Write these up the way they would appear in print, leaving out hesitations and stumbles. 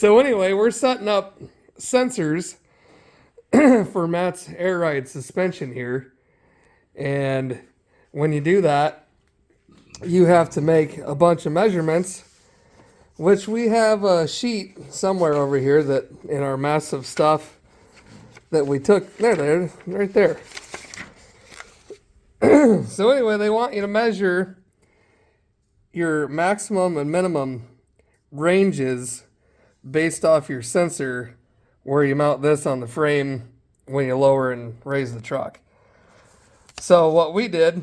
So anyway, we're setting up sensors for Matt's air ride suspension here. And when you do that, you have to make a bunch of measurements, which we have a sheet somewhere over here that in our mess of stuff that we took. There, right there. So anyway, they want you to measure your maximum and minimum ranges based off your sensor where you mount this on the frame when you lower and raise the truck. So what we did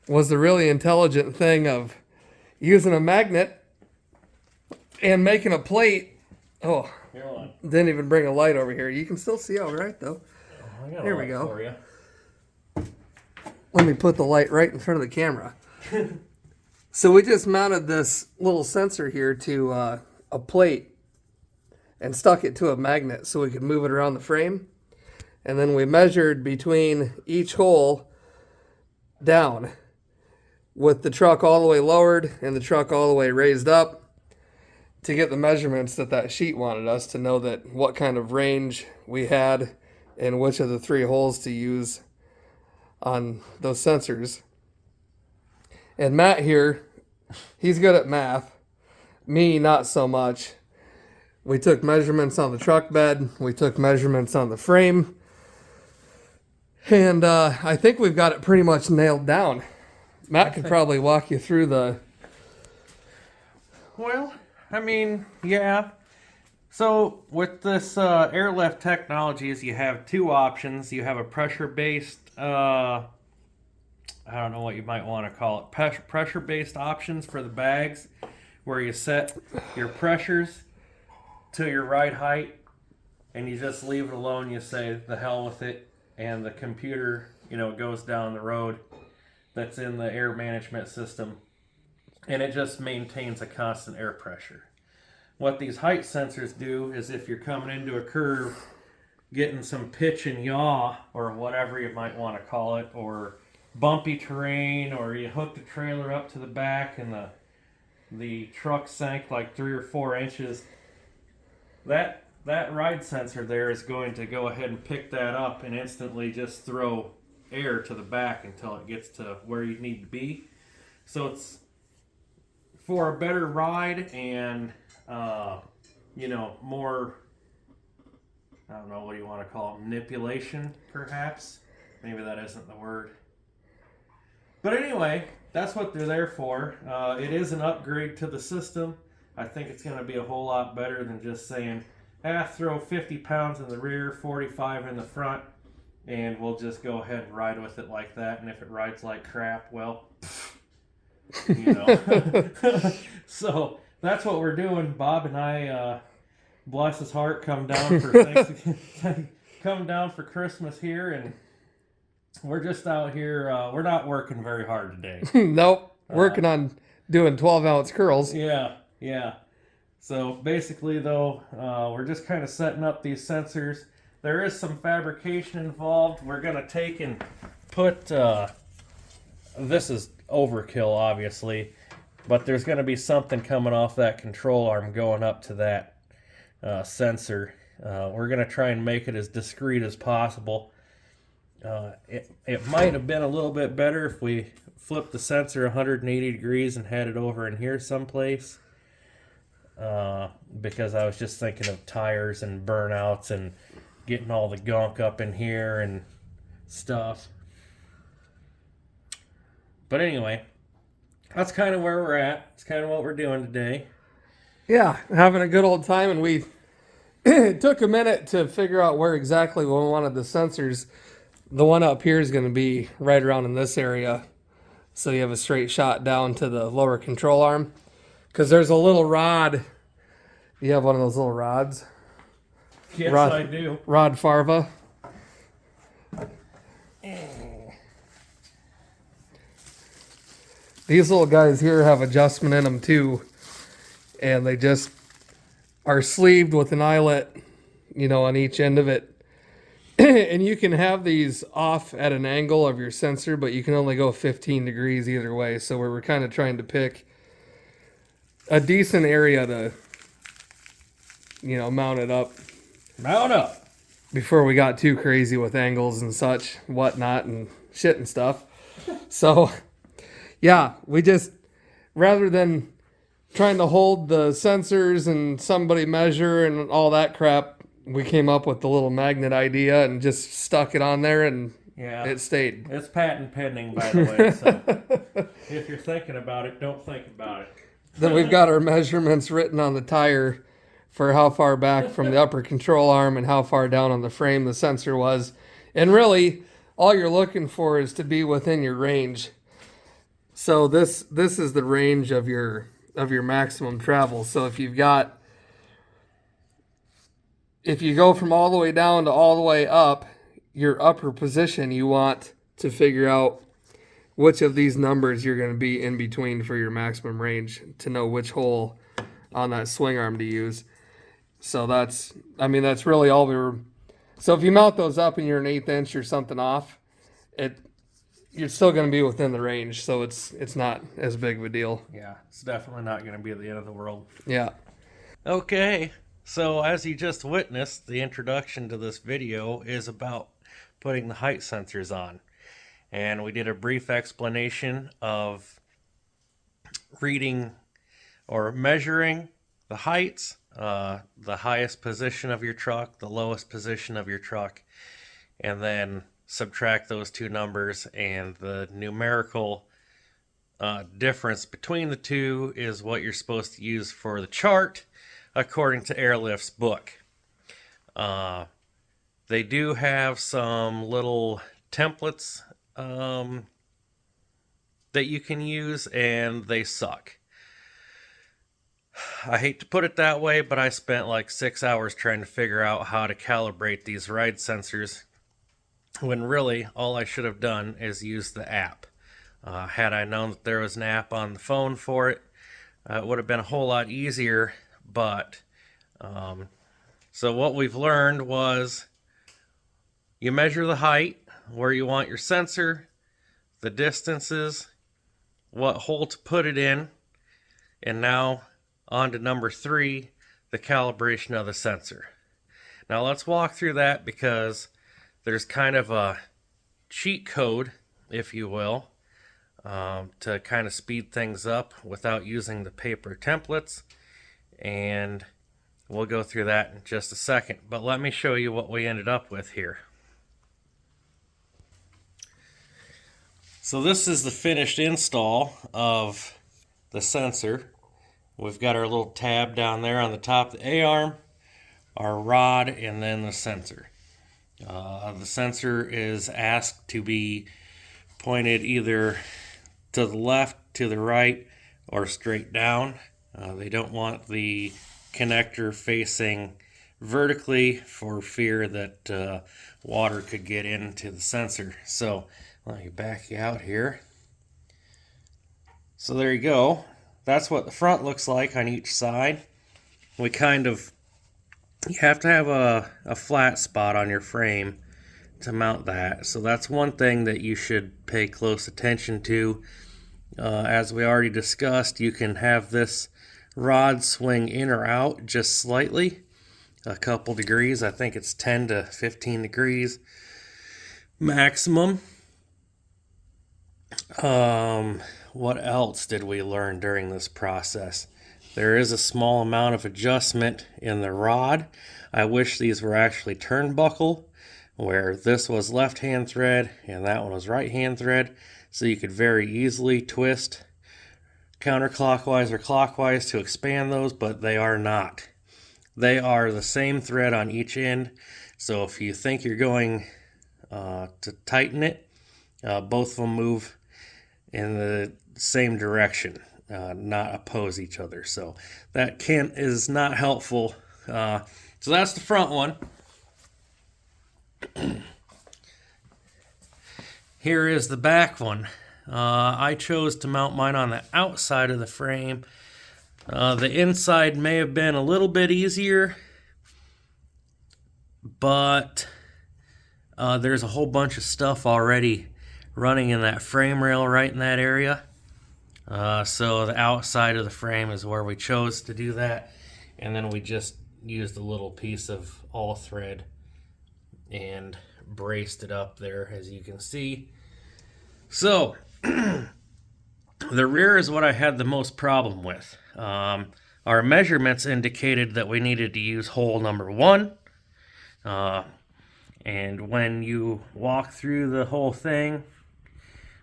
was the really intelligent thing of using a magnet and making a plate. Oh, didn't even bring a light over here. You can still see all right though. Here we go. For you. Let me put the light right in front of the camera. So we just mounted this little sensor here to a plate and stuck it to a magnet so we could move it around the frame. And then we measured between each hole down with the truck all the way lowered and the truck all the way raised up to get the measurements that sheet wanted us to know that what kind of range we had and which of the 3 holes to use on those sensors. And Matt here, he's good at math. Me, not so much. We took measurements on the truck bed. We took measurements on the frame. And I think we've got it pretty much nailed down. Matt could probably walk you through the... Well, I mean, yeah. So with this AirLift technologies, you have 2 options. You have a pressure-based, I don't know what you might want to call it, pressure-based options for the bags, where you set your pressures to your ride height, and you just leave it alone. You say the hell with it, and the computer, goes down the road that's in the air management system, and it just maintains a constant air pressure. What these height sensors do is if you're coming into a curve, getting some pitch and yaw, or whatever you might want to call it, or bumpy terrain, or you hook the trailer up to the back and the truck sank like 3 or 4 inches, that ride sensor there is going to go ahead and pick that up and instantly just throw air to the back until it gets to where you need to be. So it's for a better ride and more, I don't know, what do you want to call it, manipulation perhaps. Maybe that isn't the word. But anyway, that's what they're there for. It is an upgrade to the system. I think it's going to be a whole lot better than just saying, throw 50 pounds in the rear, 45 in the front, and we'll just go ahead and ride with it like that. And if it rides like crap, well, So that's what we're doing. Bob and I, bless his heart, come down for Christmas here, and we're just out here. We're not working very hard today. Nope. Working on doing 12-ounce curls. Yeah. So basically, though, we're just kind of setting up these sensors. There is some fabrication involved. We're going to take and put... this is overkill, obviously, but there's going to be something coming off that control arm going up to that sensor. We're going to try and make it as discreet as possible. It might have been a little bit better if we flipped the sensor 180 degrees and had it over in here someplace, because I was just thinking of tires and burnouts and getting all the gunk up in here and stuff. But anyway, that's kind of where we're at. It's kind of what we're doing today. Yeah, having a good old time, and we it took a minute to figure out where exactly we wanted the sensors. The one up here is going to be right around in this area, so you have a straight shot down to the lower control arm. Because there's a little rod. You have one of those little rods? Yes, I do. Rod Farva. These little guys here have adjustment in them too, and they just are sleeved with an eyelet, on each end of it. And you can have these off at an angle of your sensor, but you can only go 15 degrees either way. So we were kind of trying to pick a decent area mount it up Mount up. before we got too crazy with angles and such, whatnot, and shit and stuff. So, yeah, we just, rather than trying to hold the sensors and somebody measure and all that crap, we came up with the little magnet idea and just stuck it on there, and Yeah. it stayed. It's patent pending, by the way, so if you're thinking about it, don't think about it. Then we've got our measurements written on the tire for how far back from the upper control arm and how far down on the frame the sensor was. And really, all you're looking for is to be within your range. So this is the range of your maximum travel. So if you go from all the way down to all the way up, your upper position, you want to figure out which of these numbers you're going to be in between for your maximum range to know which hole on that swing arm to use. So that's really all we were. So if you mount those up and you're an 1/8 inch or something off, you're still going to be within the range. So it's not as big of a deal. Yeah, it's definitely not going to be the end of the world. Yeah. Okay, so as you just witnessed, the introduction to this video is about putting the height sensors on. And we did a brief explanation of reading or measuring the heights, the highest position of your truck, the lowest position of your truck, and then subtract those two numbers, and the numerical difference between the two is what you're supposed to use for the chart according to AirLift's book. They do have some little templates that you can use, and they suck. I hate to put it that way, but I spent like 6 hours trying to figure out how to calibrate these ride sensors, when really all I should have done is use the app. Had I known that there was an app on the phone for it, it would have been a whole lot easier. But so what we've learned was you measure the height, where you want your sensor, the distances, what hole to put it in, and now on to number 3, the calibration of the sensor. Now let's walk through that, because there's kind of a cheat code, if you will, to kind of speed things up without using the paper templates, and we'll go through that in just a second. But let me show you what we ended up with here. So this is the finished install of the sensor. We've got our little tab down there on the top of the A-arm, our rod, and then the sensor. The sensor is asked to be pointed either to the left, to the right, or straight down. They don't want the connector facing vertically for fear that water could get into the sensor. So let me back you out here. So there you go. That's what the front looks like on each side. You have to have a flat spot on your frame to mount that. So that's one thing that you should pay close attention to. As we already discussed, you can have this rod swing in or out just slightly, a couple degrees. I think it's 10 to 15 degrees maximum. What else did we learn during this process? There is a small amount of adjustment in the rod. I wish these were actually turnbuckle, where this was left hand thread and that one was right hand thread, so you could very easily twist counterclockwise or clockwise to expand those, but they are not. They are the same thread on each end, so if you think you're going to tighten it, both of them move in the same direction, not oppose each other. So that is not helpful. So that's the front one. Here is the back one. I chose to mount mine on the outside of the frame. The inside may have been a little bit easier, but there's a whole bunch of stuff already running in that frame rail right in that area. So the outside of the frame is where we chose to do that, and then we just used a little piece of all thread and braced it up there, as you can see. So the rear is what I had the most problem with. Our measurements indicated that we needed to use hole number 1. And when you walk through the whole thing,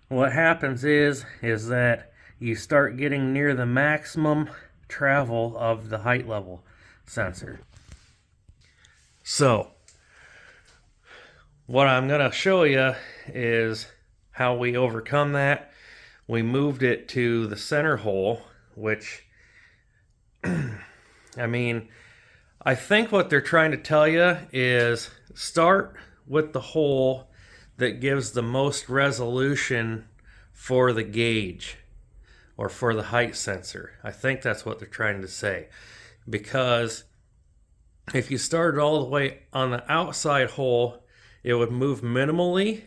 what happens is that you start getting near the maximum travel of the height level sensor. So what I'm going to show you is how we overcome that. We moved it to the center hole, which, I mean, I think what they're trying to tell you is start with the hole that gives the most resolution for the gauge or for the height sensor. I think that's what they're trying to say. Because if you started all the way on the outside hole, it would move minimally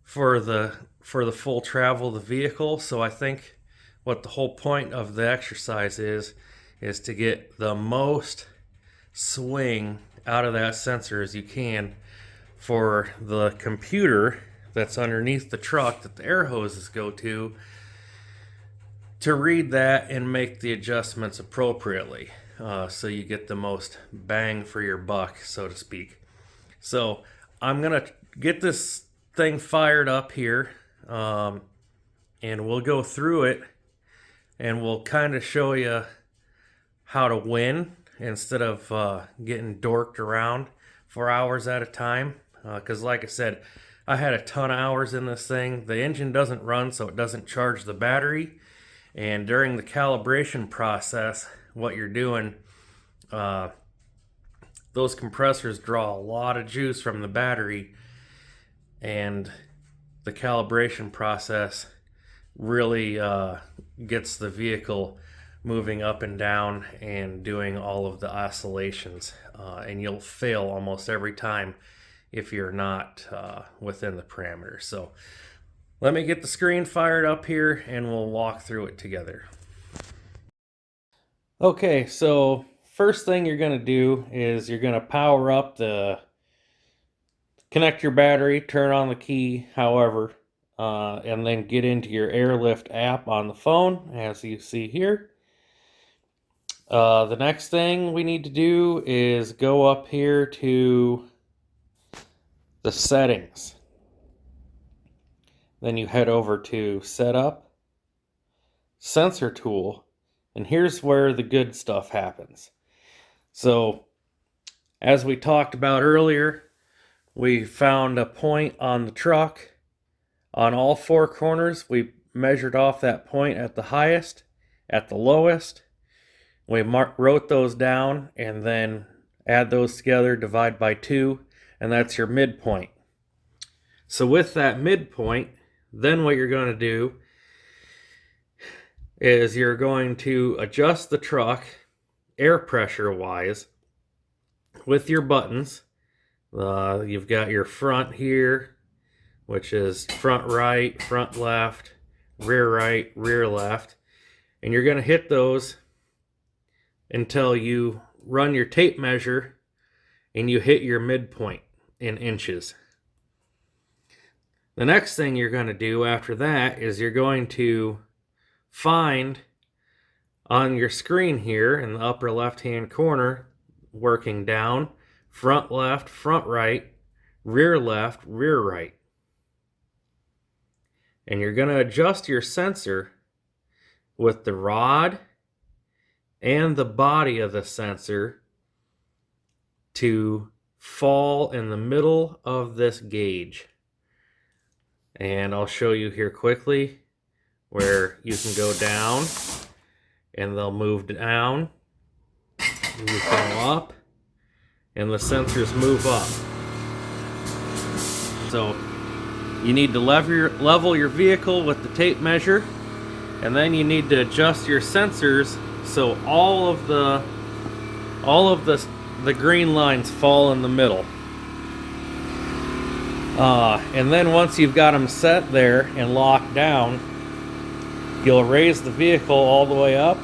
for the full travel of the vehicle. So I think what the whole point of the exercise is to get the most swing out of that sensor as you can for the computer that's underneath the truck that the air hoses go to read that and make the adjustments appropriately, so you get the most bang for your buck, so to speak. So I'm gonna get this thing fired up here, and we'll go through it and we'll kind of show you how to win instead of getting dorked around for hours at a time. Because like I said, I had a ton of hours in this thing. The engine doesn't run, so it doesn't charge the battery. And during the calibration process, what you're doing, those compressors draw a lot of juice from the battery, and the calibration process really gets the vehicle moving up and down and doing all of the oscillations. And you'll fail almost every time if you're not within the parameters. So let me get the screen fired up here and we'll walk through it together. Okay, so first thing you're going to do is you're going to power up connect your battery, turn on the key, however, and then get into your AirLift app on the phone, as you see here. The next thing we need to do is go up here to the settings. Then you head over to Setup, Sensor Tool, and here's where the good stuff happens. So, as we talked about earlier, we found a point on the truck. On all 4 corners, we measured off that point at the highest, at the lowest. We wrote those down and then add those together, divide by 2, and that's your midpoint. So with that midpoint, then what you're going to do is you're going to adjust the truck air pressure wise with your buttons. You've got your front here, which is front right, front left, rear left, and you're going to hit those until you run your tape measure and you hit your midpoint in inches. The next thing you're going to do after that is you're going to find on your screen here in the upper left hand corner, working down, front left, front right, rear left, rear right. And you're going to adjust your sensor with the rod and the body of the sensor to fall in the middle of this gauge. And I'll show you here quickly where you can go down and they'll move down, you go up, and the sensors move up. So you need to level your vehicle with the tape measure, and then you need to adjust your sensors so all of the green lines fall in the middle. And then once you've got them set there and locked down, you'll raise the vehicle all the way up,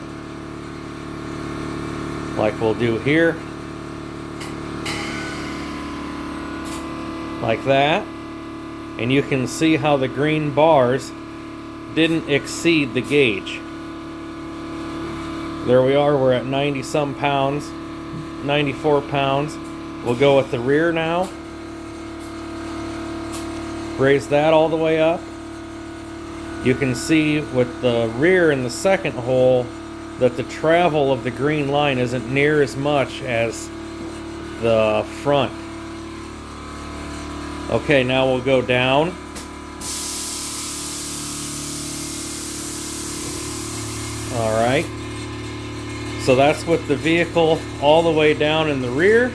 like we'll do here, like that, and you can see how the green bars didn't exceed the gauge. There we are, we're at 90 some pounds, 94 pounds. We'll go with the rear now. Raise that all the way up. You can see with the rear in the second hole that the travel of the green line isn't near as much as the front. Okay, now we'll go down. All right. So that's with the vehicle all the way down in the rear.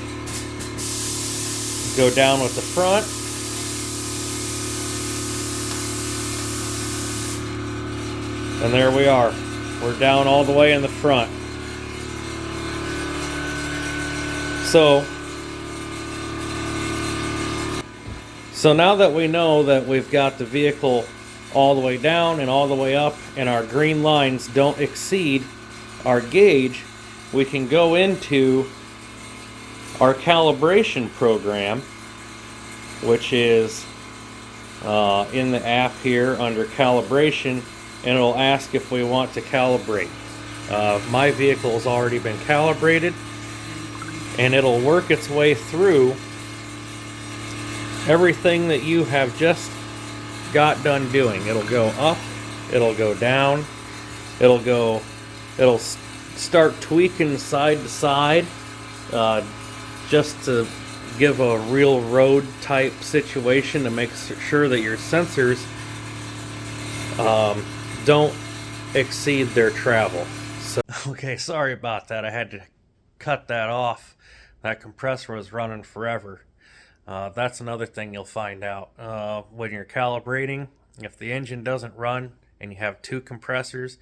Go down with the front. And there we are. We're down all the way in the front. So now that we know that we've got the vehicle all the way down and all the way up and our green lines don't exceed our gauge, we can go into our calibration program, which is in the app here under calibration, and it'll ask if we want to calibrate. My vehicle has already been calibrated, and it'll work its way through everything that you have just got done doing. It'll go up, it'll go down, it'll start tweaking side to side, just to give a real road type situation to make sure that your sensors don't exceed their travel. So, okay, sorry about that. I had to cut that off. That compressor was running forever. That's another thing you'll find out when you're calibrating. If the engine doesn't run and you have two compressors,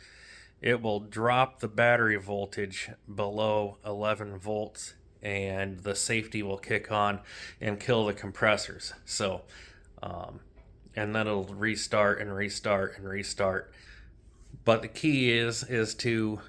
it will drop the battery voltage below 11 volts and the safety will kick on and kill the compressors. So, and then it'll restart and restart and restart. But the key is to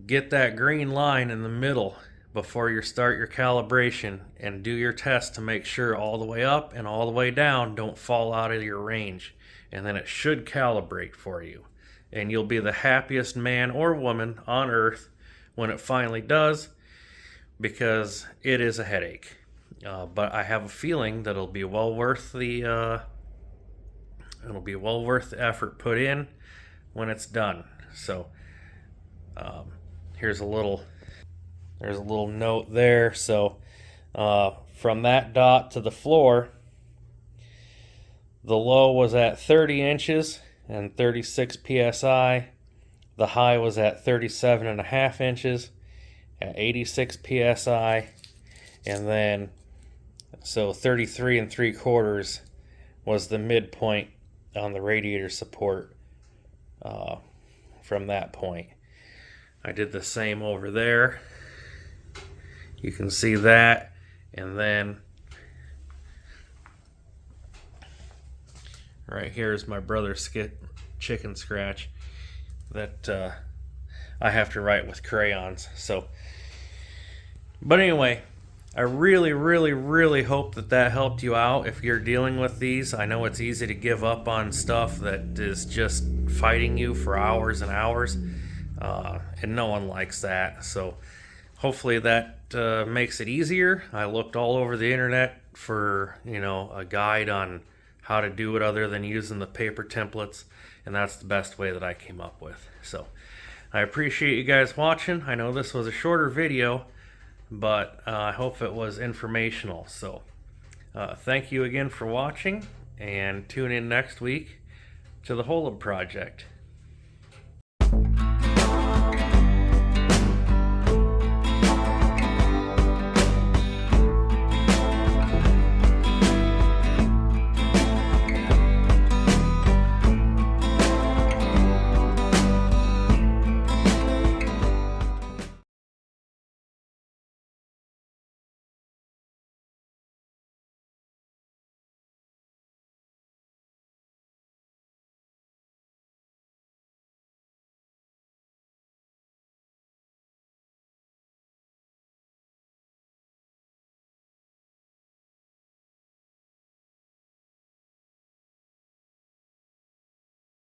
get that green line in the middle before you start your calibration and do your test to make sure all the way up and all the way down don't fall out of your range. And then it should calibrate for you. And you'll be the happiest man or woman on earth when it finally does, because it is a headache. But I have a feeling that it'll be well worth the effort put in when it's done. So there's a little note there. So from that dot to the floor, the low was at 30 inches and 36 psi. The high was at 37.5 inches at 86 psi, and then so 33 3/4 was the midpoint on the radiator support from that point. I did the same over there. You can see that, and then right here is my brother's chicken scratch that I have to write with crayons. So, but anyway, I really, really, really hope that helped you out if you're dealing with these. I know it's easy to give up on stuff that is just fighting you for hours and hours, and no one likes that. So hopefully that makes it easier. I looked all over the internet for, a guide on how to do it other than using the paper templates, and that's the best way that I came up with. So I appreciate you guys watching. I know this was a shorter video, but I hope it was informational. So thank you again for watching, and tune in next week to the Holub Project.